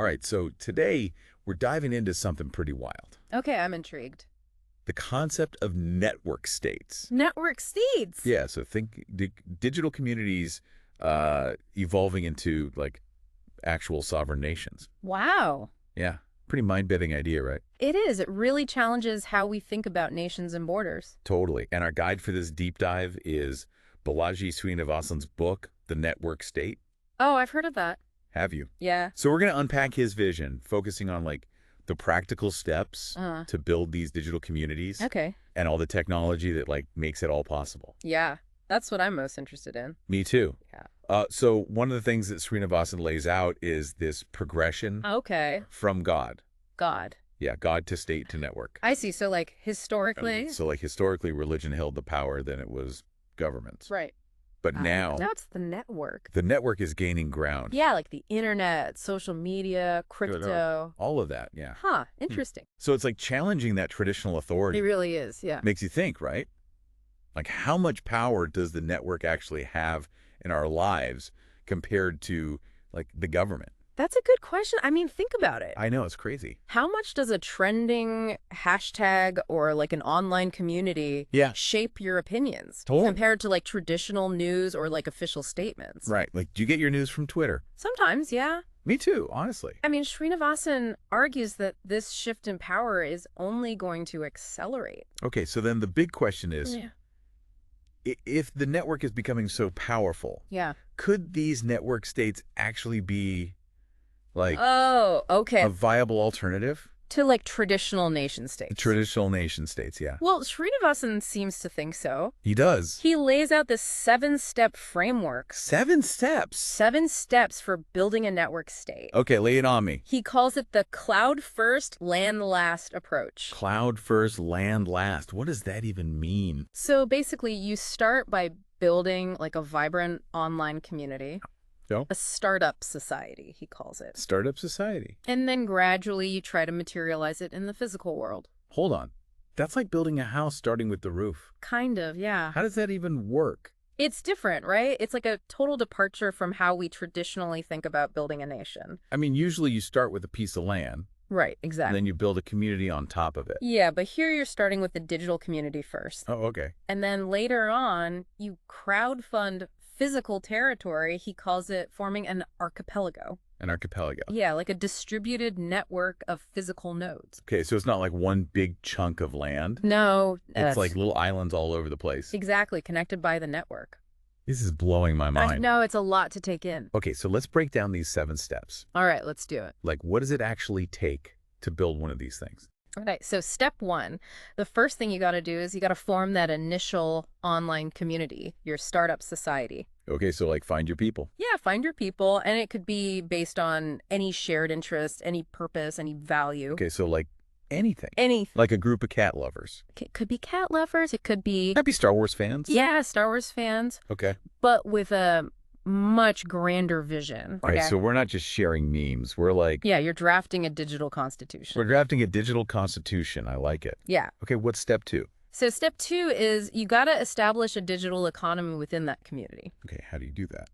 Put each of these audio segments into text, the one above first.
All right, so today we're diving into something pretty wild. Okay, I'm intrigued. The concept of network states. Network states. Yeah, so think digital communities evolving into like actual sovereign nations. Wow. Yeah, pretty mind-bending idea, right? It is. It really challenges how we think about nations and borders. Totally. And our guide for this deep dive is Balaji Srinivasan's book, The Network State. Oh, I've heard of that. Have you? Yeah. So we're going to unpack his vision, focusing on like the practical steps Uh, to build these digital communities okay. and all the technology that like makes it all possible. Yeah. That's what I'm most interested in. Me too. Yeah. So one of the things that Srinivasan lays out is this progression Okay. from God. God. Yeah, God to state to network. I see. So, like, historically. So like historically, religion held the power, then it was governments. Right. But now Now it's the network. the network is gaining ground. Yeah, like the internet, social media, crypto. All of that, yeah. Huh. Interesting. So it's like challenging that traditional authority. It really is. Yeah. Makes you think, right? Like how much power does the network actually have in our lives compared to like the government? That's a good question. I mean, think about it. I know, it's crazy. How much does a trending hashtag or like an online community Yeah. shape your opinions Totally. compared to like traditional news or like official statements? Right. Like, do you get your news from Twitter? Sometimes, yeah. Me too, honestly. I mean, Srinivasan argues that this shift in power is only going to accelerate. Okay, so then the big question is, Yeah. if the network is becoming so powerful, Yeah. could these network states actually be like Oh, okay. a viable alternative To like traditional nation to states. traditional nation states? Yeah. Well, Srinivasan seems to think so. He does. He lays out this 7-step framework. 7 steps. 7 steps for building a network state. Okay, lay it on me. He calls it the cloud first, land last approach. Cloud first, land last. What does that even mean? So basically, you start by building like a vibrant online community, No. a startup society, he calls it. Startup society. And then gradually you try to materialize it in the physical world. Hold on. That's like building a house starting with the roof. Kind of, yeah. How does that even work? It's different, right? It's like a total departure from how we traditionally think about building a nation. I mean, usually you start with a piece of land, Right, and exactly. then you build a community on top of it. Yeah, but here you're starting with the digital community first. Oh, okay. And then later on, you crowdfund physical territory. He calls it forming an archipelago. An archipelago. Yeah, like a distributed network of physical nodes. Okay, so it's not like one big chunk of land. No, It's like little islands all over the place. exactly connected by the network. This is blowing my I mind. know, it's a lot to take in. Okay, so let's break down these 7 steps. All right, let's do it. Like, what does it actually take to build one of these things? All right, so step 1, the first thing you got to do is you got to form that initial online community, your startup society. Okay, so like find your people. Yeah, find your people, and it could be based on any shared interest, any purpose, any value. Okay, so like anything. Anything. Like a group of cat lovers. It could be cat lovers. It could be, Happy Star Wars fans. yeah, Star Wars fans, Okay. but with a much grander vision. All right, so we're not just sharing memes. We're like, Yeah, you're drafting a digital constitution. we're drafting a digital constitution. I like it. Yeah. Okay, what's step 2? So step 2 is you got to establish a digital economy within that community. Okay, how do you do that?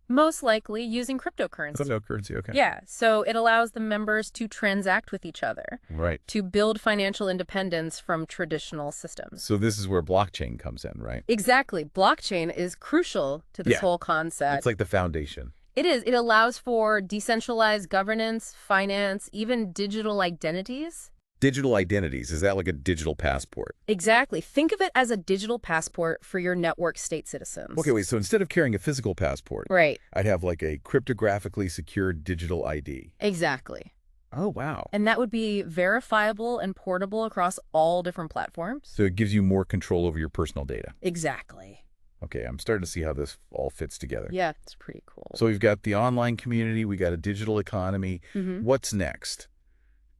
Most likely using cryptocurrency. Cryptocurrency, okay. Yeah, so it allows the members to transact with each other, Right. to build financial independence from traditional systems. So this is where blockchain comes in, right? Exactly. Blockchain is crucial to this Yeah. whole concept. It's like the foundation. It is. It allows for decentralized governance, finance, even digital identities. Digital identities, is that like a digital passport? Exactly. Think of it as a digital passport for your network state citizens. Okay, wait, so instead of carrying a physical passport, Right. I'd have like a cryptographically secured digital ID. Exactly. Oh, wow. And that would be verifiable and portable across all different platforms. So it gives you more control over your personal data. Exactly. Okay, I'm starting to see how this all fits together. Yeah, it's pretty cool. So we've got the online community, we got a digital economy. Mhm. What's next?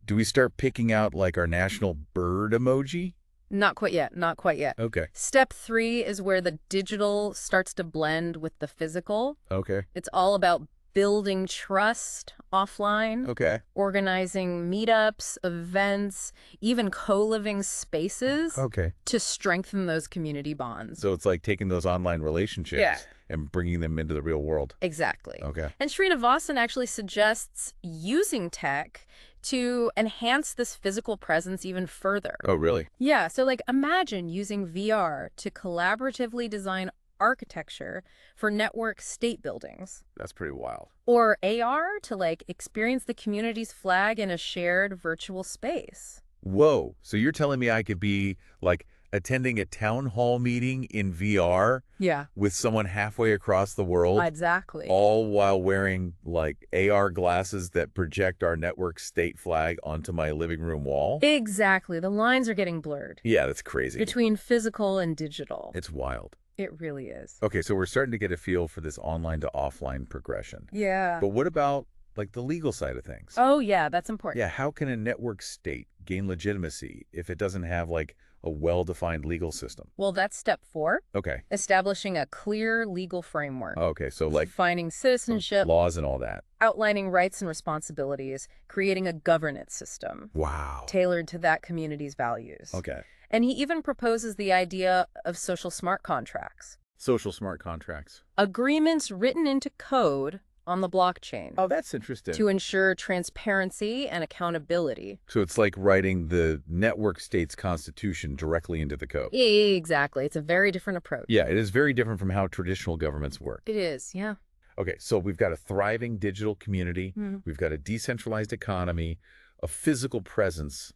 Do we start picking out like our national bird emoji? Not quite yet. Not quite yet. Okay. Step 3 is where the digital starts to blend with the physical. Okay. It's all about building trust offline, Okay. organizing meetups, events, even co-living spaces Okay. to strengthen those community bonds. So it's like taking those online Yeah. relationships and bringing them into the real world. Exactly. Okay. And Srinivasan actually suggests using tech to enhance this physical presence even further. Oh, really? Yeah, so like imagine using VR to collaboratively design architecture for network state buildings, That's pretty wild. or AR to like experience the community's flag in a shared virtual space. Whoa. So you're telling me I could be like attending a town hall meeting in VR Yeah, with someone halfway across the world, exactly. all while wearing like AR glasses that project our network state flag onto my living room wall? Exactly. The lines are getting blurred Yeah, that's crazy. between physical and digital. It's wild. It really is. Okay, so we're starting to get a feel for this online to offline progression. Yeah. But what about like the legal side of things? Oh, yeah, that's important. Yeah, how can a network state gain legitimacy if it doesn't have like a well-defined legal system? Well, that's step 4, Okay. establishing a clear legal framework. Okay, so like Defining citizenship, laws and all that. outlining rights and responsibilities, creating a governance system Wow. tailored to that community's values. Okay. And he even proposes the idea of social smart contracts, Social smart contracts. agreements written into code on the blockchain Oh, that's interesting. to ensure transparency and accountability. So it's like writing the network state's constitution directly into the code. Exactly. It's a very different approach. Yeah, it is very different from how traditional governments work. It is, yeah. Okay, so we've got a thriving digital community, we've got a decentralized economy, a physical presence,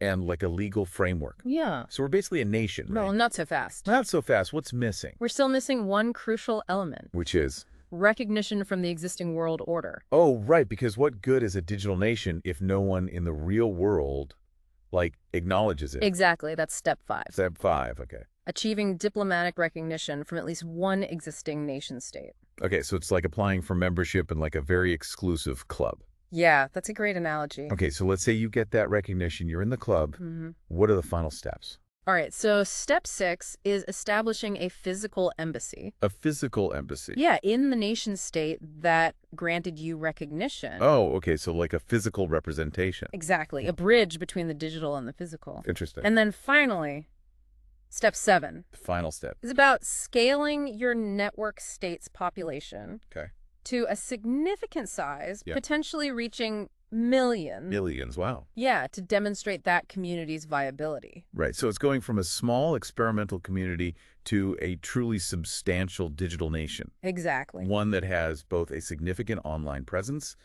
and like a legal framework. Yeah. So we're basically a nation, right? Well, not so fast. Not so fast. What's missing? We're still missing one crucial element: Which is? recognition from the existing world order. Oh, right, because what good is a digital nation if no one in the real world, like, acknowledges it? Exactly. That's step 5. Step 5, okay. Achieving diplomatic recognition from at least one existing nation state. Okay, so it's like applying for membership in like a very exclusive club. Yeah, that's a great analogy. Okay, so let's say you get that recognition, you're in the club. What are the final steps? All right, so step 6 is establishing a physical embassy. A physical embassy. Yeah, in the nation state that granted you recognition. Oh, okay, so like a physical representation. Exactly, a bridge between the digital and the physical. Interesting. And then finally, step 7 The final step. is about scaling your network state's population Okay. to a significant size, Yeah. potentially reaching millions. Millions, wow. Yeah, to demonstrate that community's viability. Right, so it's going from a small experimental community to a truly substantial digital nation. Exactly. One that has both a significant online presence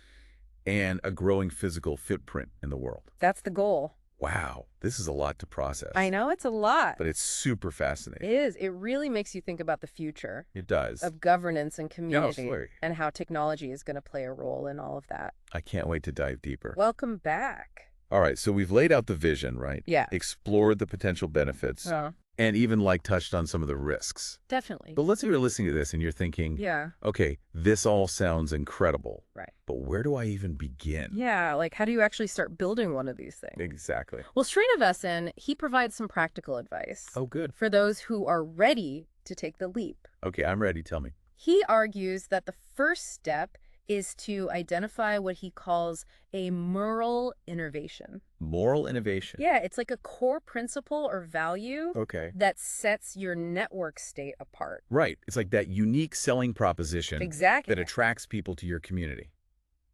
and a growing physical footprint in the world. That's the goal. Wow, this is a lot to process. I know it's a lot. But it's super It fascinating. is. It really makes you think about the future It does. of governance and community absolutely. and how technology is going to play a role in all of that. I can't wait to dive deeper. Welcome back. All right, so we've laid out the vision, right? Yeah. Explored the potential benefits, and even like touched on some of the risks. Definitely. But let's say you're listening to this and you're thinking, Yeah. okay, this all sounds incredible. Right. But where do I even begin? Yeah, like how do you actually start building one of these things? Exactly. Well, Srinivasan, he provides some practical advice Oh, good. for those who are ready to take the leap. Okay, I'm ready. Tell me. He argues that the first step is to identify what he calls a moral innovation. Moral innovation. Yeah, it's like a core principle or value Okay. that sets your network state apart. Right. It's like that unique selling proposition Exactly. that attracts people to your community.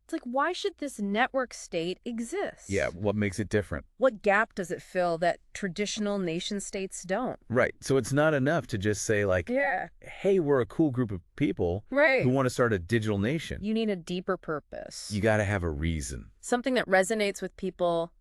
It's like, why should this network state exist? Yeah, what makes it different? What gap does it fill that traditional nation states don't? Right. So it's not enough to just say like, Yeah. hey, we're a cool group of people Right. who want to start a digital nation. You need a deeper purpose. You got to have a reason. Something that resonates with people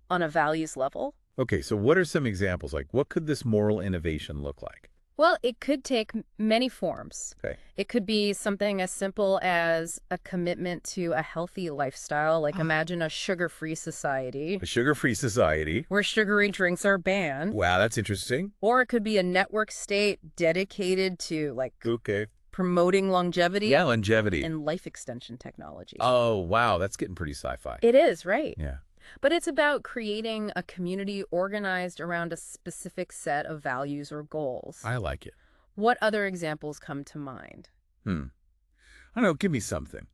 on a values level. Okay, so what are some examples? Like, what could this moral innovation look like? Well, it could take many forms. Okay. It could be something as simple as a commitment to a healthy lifestyle, like imagine a sugar-free society A sugar-free society. where sugary drinks are banned. Wow, that's interesting. Or it could be a network state dedicated to like Okay. promoting longevity Yeah, longevity. and life extension technology. Oh, wow, that's getting pretty sci-fi. It is, right? Yeah. But it's about creating a community organized around a specific set of values or goals. I like it. What other examples come to mind? I don't know, give me something.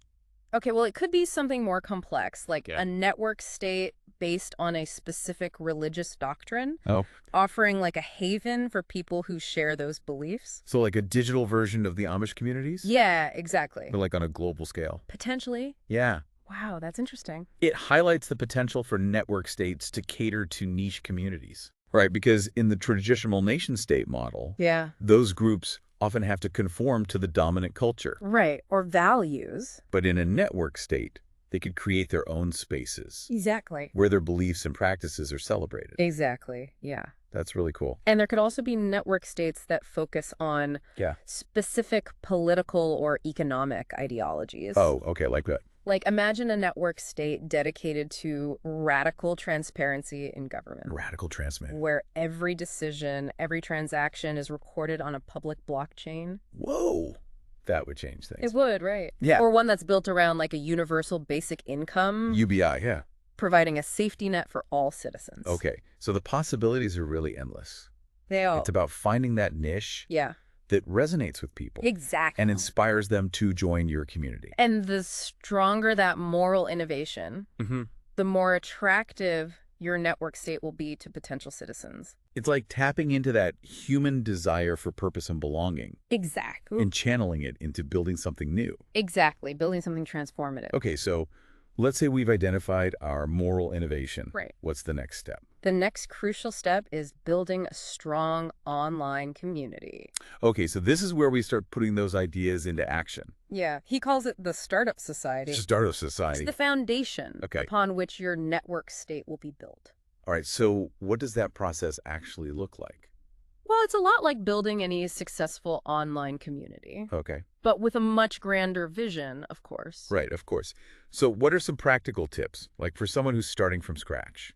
Okay, well, it could be something more complex, like Yeah. a network state based on a specific religious doctrine, Oh, offering like a haven for people who share those beliefs. so like a digital version of the Amish communities, Yeah, exactly. but like on a global scale. Potentially. Yeah. Wow, that's interesting. It highlights the potential for network states to cater to niche communities. Right, because in the traditional nation-state model, Yeah. those groups often have to conform to the dominant culture. Right. Or values. But in a network state, they could create their own spaces Exactly. where their beliefs and practices are celebrated. Exactly. Yeah. That's really cool. And there could also be network states that focus on Yeah. specific political or economic ideologies. Oh, okay, like that. Like, imagine a network state dedicated to radical transparency in government, Radical transmit. where every decision, every transaction is recorded on a public blockchain. Whoa. That would change It things. would, right? Yeah. Or one that's built around like a universal basic income, UBI, yeah. providing a safety net for all citizens. Okay, so the possibilities are really endless. They all. It's about finding that niche Yeah, that resonates with people exactly. and inspires them to join your community. And the stronger that moral innovation, Mm-hmm. the more attractive your network state will be to potential citizens. It's like tapping into that human desire for purpose and belonging Exactly. and channeling it into building something new. Exactly. Building something transformative. Okay, so let's say we've identified our moral innovation. Right. What's the next step? The next crucial step is building a strong online community. Okay, so this is where we start putting those ideas into action. Yeah, he calls it the startup society. It's a startup It's society. the foundation Okay. upon which your network state will be built. All right, so what does that process actually look like? Well, it's a lot like building any successful online community, Okay, but with a much grander vision, of course. right, of course. So what are some practical tips, like for someone who's starting from scratch?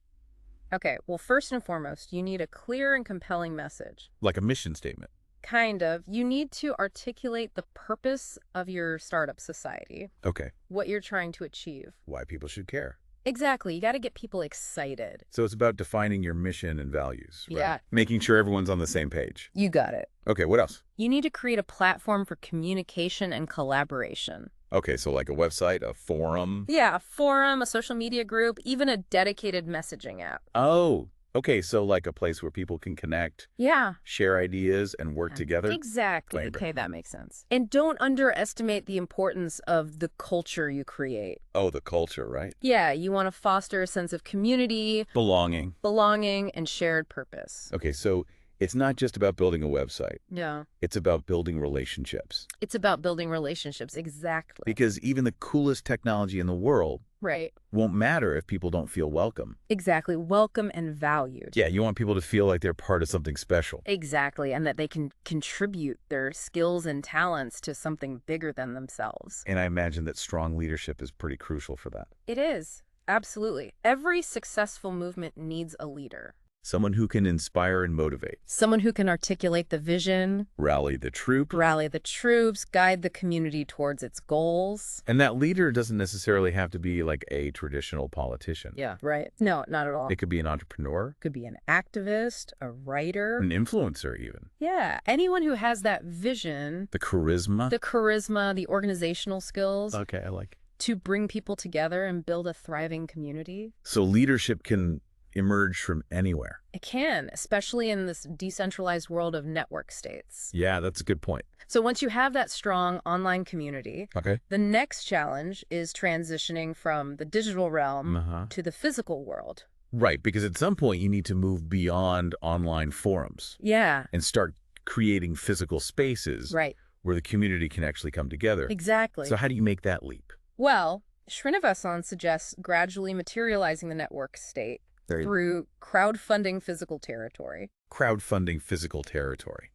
Okay, well, first and foremost, you need a clear and compelling message. Like a mission statement. Kind of. You need to articulate the purpose of your startup society, Okay, what you're trying to achieve. why people should care. Exactly. You got to get people excited. So it's about defining your mission and values, right? Yeah. Making sure everyone's on the same page. You got it. Okay, what else? You need to create a platform for communication and collaboration. Okay, so like a website, a forum. Yeah, a forum, a social media group, even a dedicated messaging app. Oh, okay, so like a place where people can connect, Yeah. share ideas, and work together. Exactly. Labor. Okay, that makes sense. And don't underestimate the importance of the culture you create. Oh, the culture, right? Yeah, you want to foster a sense of community, Belonging. belonging, and shared purpose. Okay, so it's not just about building a website. Yeah. It's about building relationships. It's about building relationships. Exactly. Because even the coolest technology in the world Right. won't matter if people don't feel welcome. Exactly. Welcome and valued. Yeah, you want people to feel like they're part of something special. Exactly. And that they can contribute their skills and talents to something bigger than themselves. And I imagine that strong leadership is pretty crucial for that. It is. Absolutely. Every successful movement needs a leader. Someone who can inspire and motivate, Someone who can articulate the vision, rally the troop, rally the troops, guide the community towards its goals. and that leader doesn't necessarily have to be like a traditional politician. Yeah. Right. No, not at all. It could be an entrepreneur, Could be an activist, a writer. an influencer even. Yeah. Anyone who has that vision, The charisma. the charisma, the organizational skills Okay, I like. to bring people together and build a thriving community. So leadership can emerge from anywhere. It can, especially in this decentralized world of network states. Yeah, that's a good point. So once you have that strong online community, Okay. the next challenge is transitioning from the digital realm Uh-huh. to the physical world. Right, because at some point you need to move beyond online forums Yeah, and start creating physical spaces right. where the community can actually come together. Exactly. So how do you make that leap? Well, Srinivasan suggests gradually materializing the network state through crowdfunding physical territory. Crowdfunding physical territory.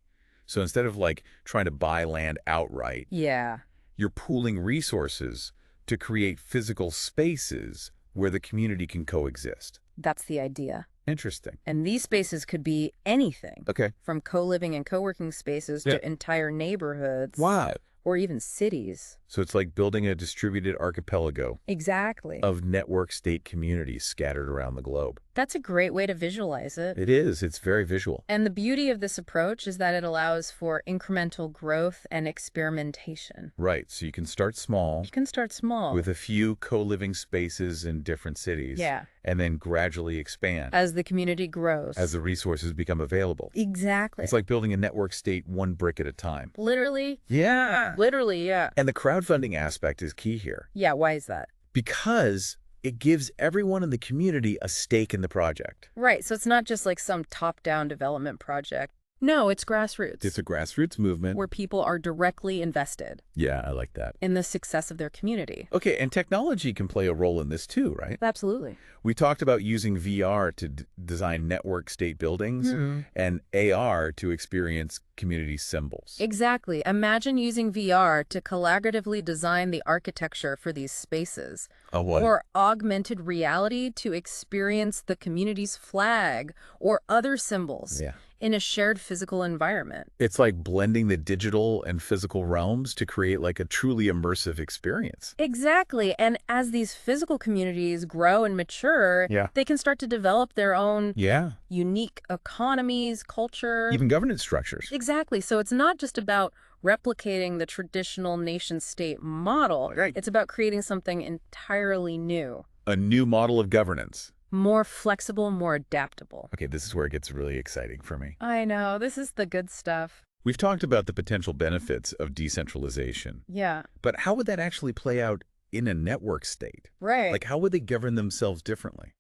So instead of like trying to buy land outright, Yeah. you're pooling resources to create physical spaces where the community can coexist. That's the idea. Interesting. And these spaces could be anything, Okay. from co-living and co-working spaces Yeah. to entire neighborhoods. Wow. Or even cities. So it's like building a distributed archipelago Exactly. of network state communities scattered around the globe. That's a great way to visualize it. It is. It's very visual. And the beauty of this approach is that it allows for incremental growth and experimentation. Right. So you can start small You can start small. with a few co-living spaces in different cities. Yeah. And then gradually expand As the community grows. as the resources become available. Exactly. It's like building a network state one brick at a time. Literally. Yeah. Literally, yeah. And the crowdfunding aspect is key here Yeah, why is that? because it gives everyone in the community a stake in the project. Right, so it's not just like some top-down development project. No, it's grassroots. It's a grassroots movement. where people are directly invested Yeah, I like that. in the success of their community. Okay, and technology can play a role in this too, right? Absolutely. We talked about using VR to design network state buildings and AR to experience community symbols. Exactly. Imagine using VR to collaboratively design the architecture for these spaces. A what? Or augmented reality to experience the community's flag or other symbols Yeah. in a shared physical environment. It's like blending the digital and physical realms to create like a truly immersive experience. Exactly. And as these physical communities grow and mature, Yeah. they can start to develop their own Yeah. unique economies, culture. Even governance structures. Exactly. So it's not just about replicating the traditional nation-state model. Right. It's about creating something entirely new, A new model of governance. more flexible, more adaptable. Okay, this is where it gets really exciting for me. I know. This is the good stuff. We've talked about the potential benefits of decentralization, Yeah. but how would that actually play out in a network state? Right. Like, how would they govern themselves differently?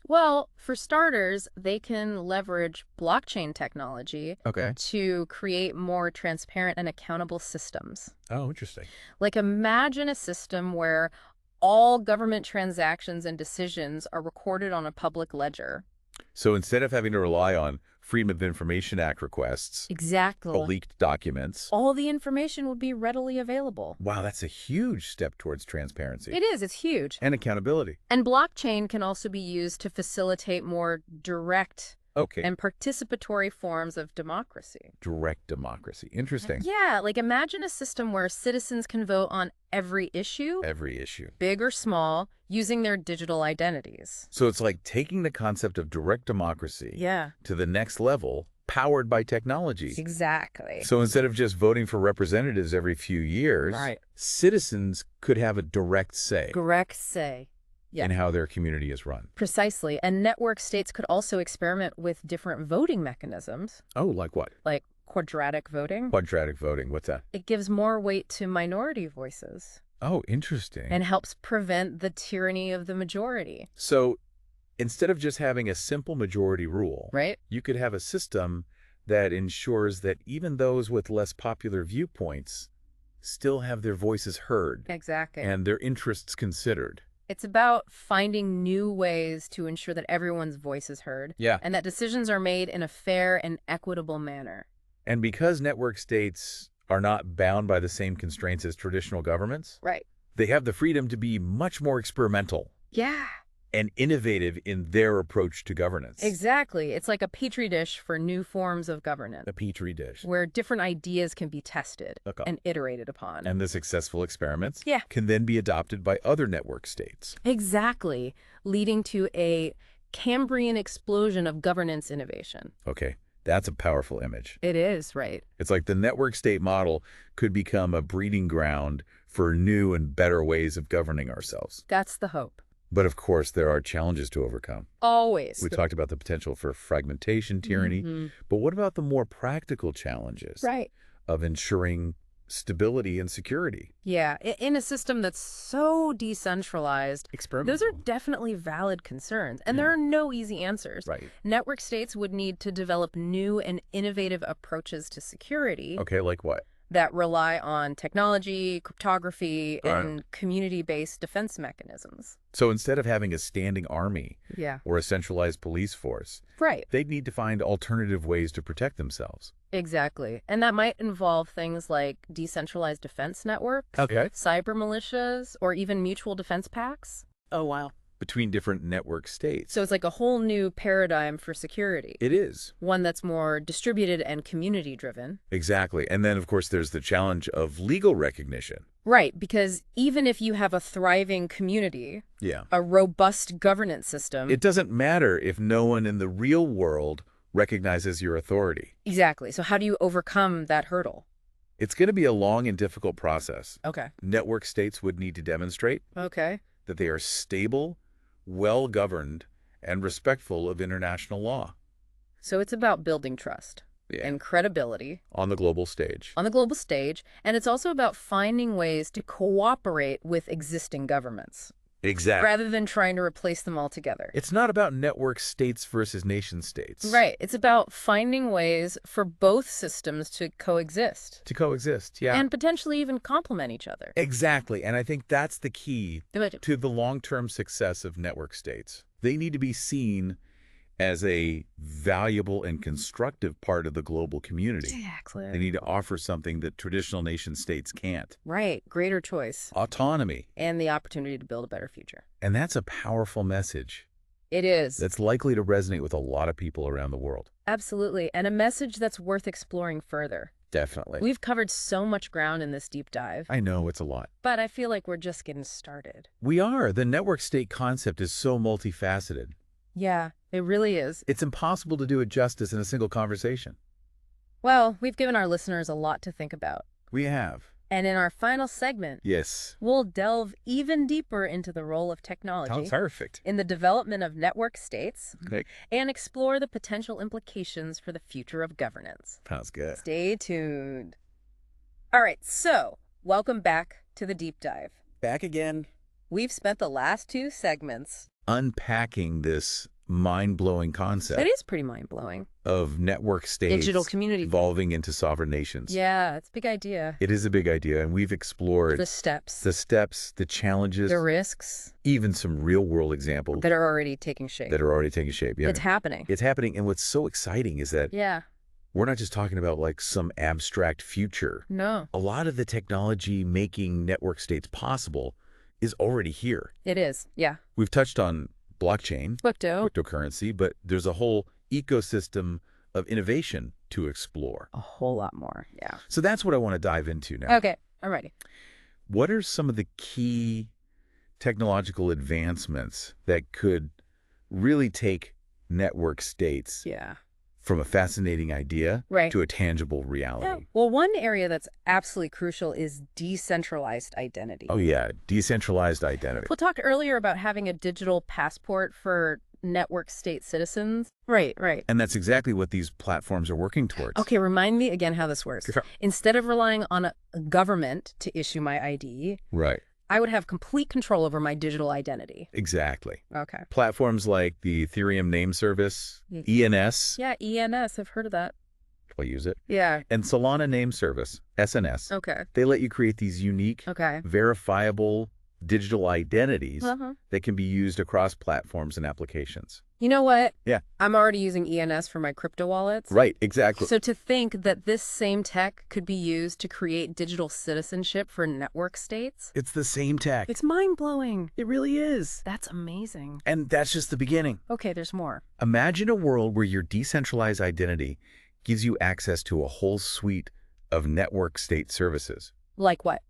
Well, for starters, they can leverage blockchain technology Okay. to create more transparent and accountable systems. Oh, interesting. Like imagine a system where all government transactions and decisions are recorded on a public ledger. So instead of having to rely on Freedom of Information Act requests Exactly. or leaked documents, All the information would be readily available. wow, that's a huge step towards transparency It is, it's huge. and accountability. And blockchain can also be used to facilitate more direct Okay. and participatory forms of democracy. Direct democracy. Interesting. Yeah, like imagine a system where citizens can vote on every issue, Every issue. big or small, using their digital identities. So it's like taking the concept of direct democracy Yeah, to the next level, powered by technology. exactly. So instead of just voting for representatives every few years, Right. citizens could have a direct say Direct say. Yeah. in how their community is run. Precisely. And network states could also experiment with different voting mechanisms, Oh, like what? like quadratic voting. Quadratic voting. What's that? It gives more weight to minority voices Oh, interesting. and helps prevent the tyranny of the majority, So instead of just having a simple majority rule, right? you could have a system that ensures that even those with less popular viewpoints still have their voices heard Exactly. and their interests considered. It's about finding new ways to ensure that everyone's voice is heard Yeah. and that decisions are made in a fair and equitable manner. And because network states are not bound by the same constraints as traditional governments, Right. they have the freedom to be much more experimental Yeah, and innovative in their approach to governance. exactly. It's like a petri dish for new forms of governance, A petri dish. where different ideas can be tested Okay. and iterated upon. And the successful experiments Yeah. can then be adopted by other network states. Exactly, leading to a Cambrian explosion of governance innovation. Okay, that's a powerful image. It is, right? It's like the network state model could become a breeding ground for new and better ways of governing ourselves. That's the hope. But of course, there are challenges to overcome. Always. We talked about the potential for fragmentation, tyranny, Mhm. but what about the more practical challenges Right. of ensuring stability and security? Yeah, in a system that's so decentralized, those are definitely valid concerns, and there are no easy answers. Right. Network states would need to develop new and innovative approaches to security Okay, like what? that rely on technology, cryptography, Right. and community-based defense mechanisms. So instead of having a standing army Yeah. or a centralized police force, Right. they'd need to find alternative ways to protect themselves. Exactly. And that might involve things like decentralized defense networks, Okay. cyber militias, or even mutual defense pacts. Oh, wow. Between different network states. So it's like a whole new paradigm for security, It is. one that's more distributed and community-driven. Exactly. And then, of course, there's the challenge of legal recognition. Right, because even if you have a thriving community, Yeah. a robust governance system. It doesn't matter if no one in the real world recognizes your authority. Exactly. So how do you overcome that hurdle? It's going to be a long and difficult process. Okay. Network states would need to demonstrate Okay. that they are stable, well-governed, and respectful of international law. So it's about building trust Yeah. and credibility On the global stage. on the global stage, and it's also about finding ways to cooperate with existing governments Exactly. rather than trying to replace them altogether. It's not about network states versus nation states. Right. It's about finding ways for both systems to coexist To coexist, yeah. and potentially even complement each other. Exactly, and I think that's the key But to the long-term success of network states. They need to be seen as a valuable and constructive part of the global community. They exactly. need to offer something that traditional nation states can't. Right. Greater choice Autonomy. and the opportunity to build a better future. And that's a powerful message It is. that's likely to resonate with a lot of people around the world. Absolutely. And a message that's worth exploring further. Definitely. We've covered so much ground in this deep dive, I know it's a lot. but I feel like we're just getting started. We are. The network state concept is so multifaceted. Yeah, it really is. It's impossible to do it justice in a single conversation. Well, we've given our listeners a lot to think about. We have. And in our final segment, Yes. we'll delve even deeper into the role of technology Perfect. in the development of network states Okay. and explore the potential implications for the future of governance. Sounds good. Stay tuned. All right, so welcome back to the deep dive. Back again. We've spent the last two segments. Unpacking this mind-blowing concept It is pretty mind-blowing. of network states Digital community. evolving into sovereign nations. Yeah, it's a big idea. It is a big idea, and we've explored The steps, the steps, the challenges, the risks even some real-world examples that are already taking shape. that are already taking shape. Yeah. It's happening. It's happening, and what's so exciting is that Yeah. we're not just talking about like some abstract future. No, A lot of the technology making network states possible is already here. it is. Yeah. We've touched on blockchain, cryptocurrency, but there's a whole ecosystem of innovation to explore. A whole lot more. Yeah. So that's what I want to dive into now. Okay. Alrighty. What are some of the key technological advancements that could really take network states Yeah. from a fascinating idea Right. to a tangible Yeah. reality? Well, one area that's absolutely crucial is decentralized identity. Oh yeah, decentralized identity. We talked earlier about having a digital passport for network state citizens. Right, right. And that's exactly what these platforms are working towards. Okay, remind me again how this works. Sure. Instead of relying on a government to issue my ID, Right, I would have complete control over my digital identity. exactly. Okay. Platforms like the Ethereum name service, Yeah. ENS, Yeah, ENS, I've heard of that. I'll use it, Yeah. and Solana name service, SNS. Okay. They let you create these unique, Okay. verifiable digital identities Uh-huh. that can be used across platforms and applications. You know what? Yeah. I'm already using ENS for my crypto wallets. Right, exactly. So to think that this same tech could be used to create digital citizenship for network states, It's the same tech. it's mind-blowing. It really is. That's amazing. And that's just the beginning. Okay, there's more. Imagine a world where your decentralized identity gives you access to a whole suite of network state services. Like what?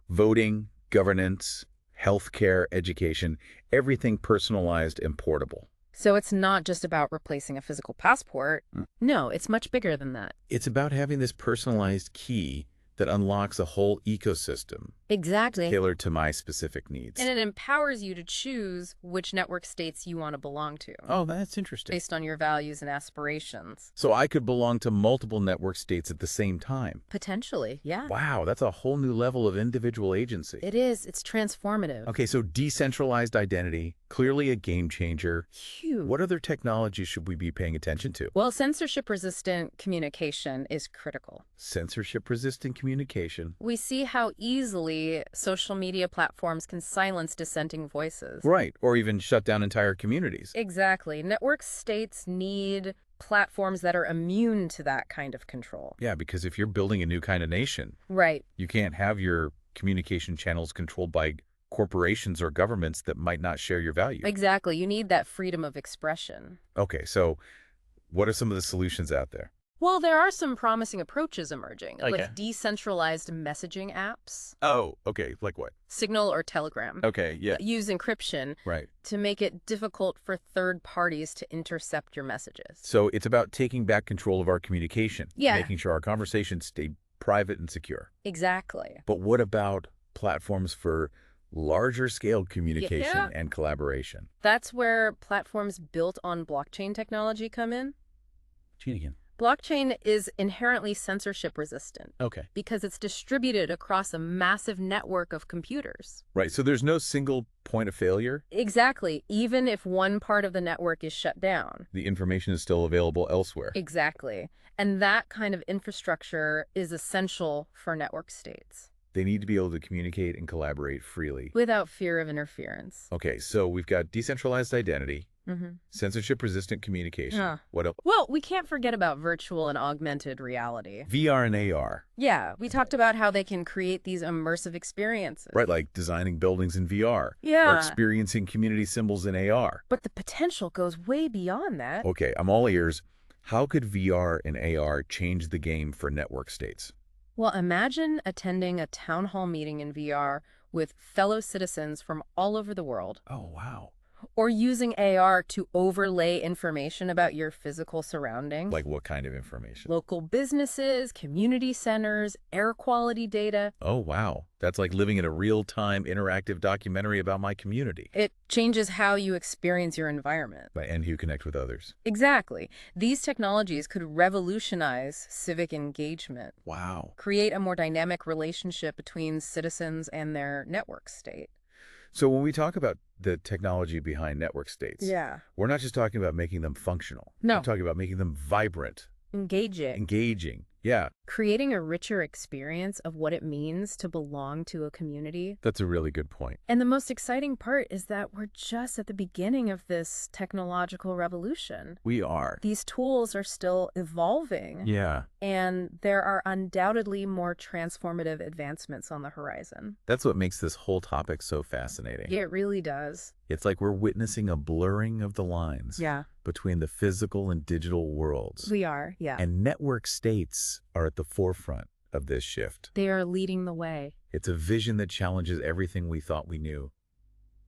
Voting, governance, healthcare, education, everything personalized and portable. So it's not just about replacing a physical passport. Mm. No, it's much bigger than that. It's about having this personalized key that unlocks a whole ecosystem Exactly. tailored to my specific needs. And it empowers you to choose which network states you want to belong to Oh, that's interesting. based on your values and aspirations. So I could belong to multiple network states at the same time. Potentially, yeah. Wow, that's a whole new level of individual agency. It is. It's transformative. Okay, so decentralized identity, clearly a game changer. Huge. What other technologies should we be paying attention to? Well, censorship-resistant communication is critical. Censorship-resistant communication. We see how easily social media platforms can silence dissenting voices. Right, or even shut down entire communities. Exactly. Network states need platforms that are immune to that kind of control. Yeah, because if you're building a new kind of nation, Right. you can't have your communication channels controlled by corporations or governments that might not share your values. Exactly. You need that freedom of expression. Okay, so what are some of the solutions out there? Well, there are some promising approaches emerging, Okay. like decentralized messaging apps, Oh, okay. Like what? Signal or Telegram, Okay, yeah. use encryption Right. to make it difficult for third parties to intercept your messages. So it's about taking back control of our communication, Yeah. making sure our conversations stay private and secure. Exactly. But what about platforms for larger scale communication Yeah. and collaboration? That's where platforms built on blockchain technology come in. Gene again. Blockchain is inherently censorship resistant Okay. because it's distributed across a massive network of computers. Right. So there's no single point of failure. Exactly. Even if one part of the network is shut down. The information is still available elsewhere. Exactly. And that kind of infrastructure is essential for network states. They need to be able to communicate and collaborate freely. Without fear of interference. Okay, so we've got decentralized identity, Mm-hmm. censorship-resistant communication. Yeah. What else? Well, we can't forget about virtual and augmented reality. VR and AR. Yeah, we talked about how they can create these immersive experiences. Right, like designing buildings in VR. Or Yeah. experiencing community symbols in AR. But the potential goes way beyond that. Okay, I'm all ears. How could VR and AR change the game for network states? Well, imagine attending a town hall meeting in VR with fellow citizens from all over the world, Oh, wow. or using AR to overlay information about your physical surroundings. Like what kind of information? Local businesses, community centers, air quality data. Oh, wow. That's like living in a real-time interactive documentary about my community. It changes how you experience your environment. And you connect with others. Exactly. These technologies could revolutionize civic engagement, Wow. create a more dynamic relationship between citizens and their network state. So when we talk about the technology behind network states, Yeah. we're not just talking about making them functional. No. We're talking about making them vibrant, Engaging. engaging. Yeah, Creating a richer experience of what it means to belong to a community. that's a really good point. And the most exciting part is that we're just at the beginning of this technological revolution. We are. These tools are still evolving, Yeah, and there are undoubtedly more transformative advancements on the horizon. that's what makes this whole topic so fascinating. It really does. It's like we're witnessing a blurring of the lines Yeah, between the physical and digital worlds. we are. Yeah. And network states are at the forefront of this shift. They are leading the way. It's a vision that challenges everything we thought we knew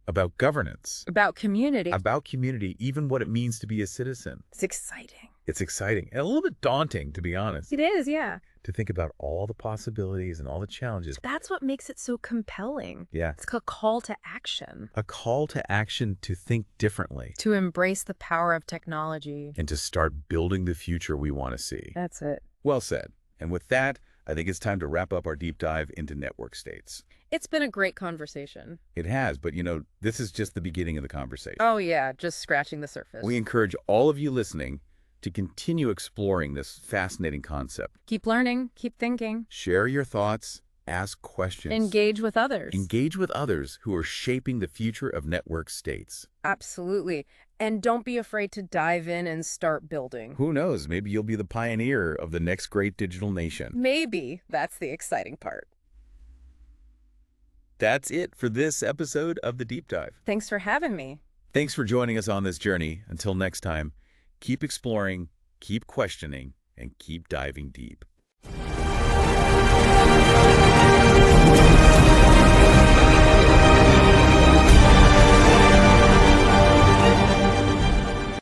about governance, About community. about community, even what it means to be a citizen. It's exciting. It's exciting and a little bit daunting, to be honest, It is, yeah. to think about all the possibilities and all the challenges. That's what makes it so compelling. Yeah, It's a call to action. a call to action to think differently To embrace the power of technology. and to start building the future we want to see. That's it. Well said. And with that, I think it's time to wrap up our deep dive into network states. It's been a great conversation. It has, but this is just the beginning of the conversation. Oh, yeah, just scratching the surface. We encourage all of you listening to continue exploring this fascinating concept. Keep learning, keep thinking. Share your thoughts, ask questions. Engage with others. Engage with others who are shaping the future of network states. Absolutely. And don't be afraid to dive in and start building. Who knows, maybe you'll be the pioneer of the next great digital nation. Maybe that's the exciting part. That's it for this episode of The Deep Dive. Thanks for having me. Thanks for joining us on this journey. Until next time, keep exploring, keep questioning, and keep diving deep.